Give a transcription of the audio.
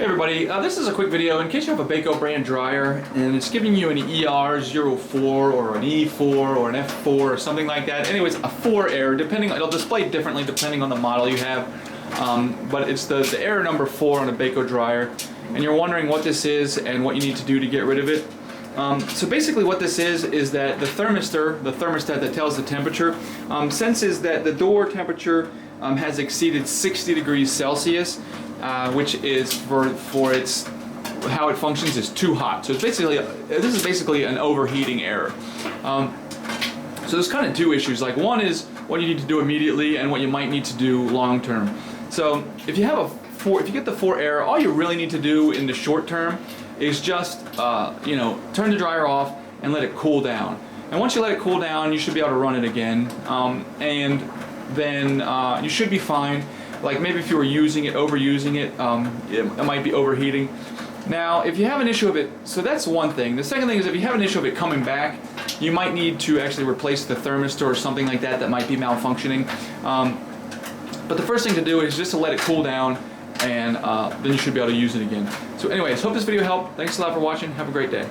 Hey everybody, this is a quick video in case you have a Beko brand dryer and it's giving you an ER04 or an E4 or an F4 or something like that. Anyways, a 4 error, it'll display differently depending on the model you have, but it's the error number 4 on a Beko dryer, and you're wondering what this is and what you need to do to get rid of it. So basically what this is that the thermostat that tells the temperature, senses that the door temperature has exceeded 60 degrees Celsius, which is for its how it functions is too hot. So it's this is basically an overheating error. So there's kind of two issues. Like, one is what you need to do immediately and what you might need to do long term. So if you have if you get the 4 error, all you really need to do in the short term is just turn the dryer off and let it cool down. And once you let it cool down, you should be able to run it again, and then you should be fine. Like, maybe if you were overusing it, it might be overheating. Now, if you have an issue of it, so that's one thing. The second thing is, if you have an issue of it coming back, you might need to actually replace the thermistor or something like that might be malfunctioning. But the first thing to do is just to let it cool down, and then you should be able to use it again. So anyways, hope this video helped. Thanks a lot for watching. Have a great day.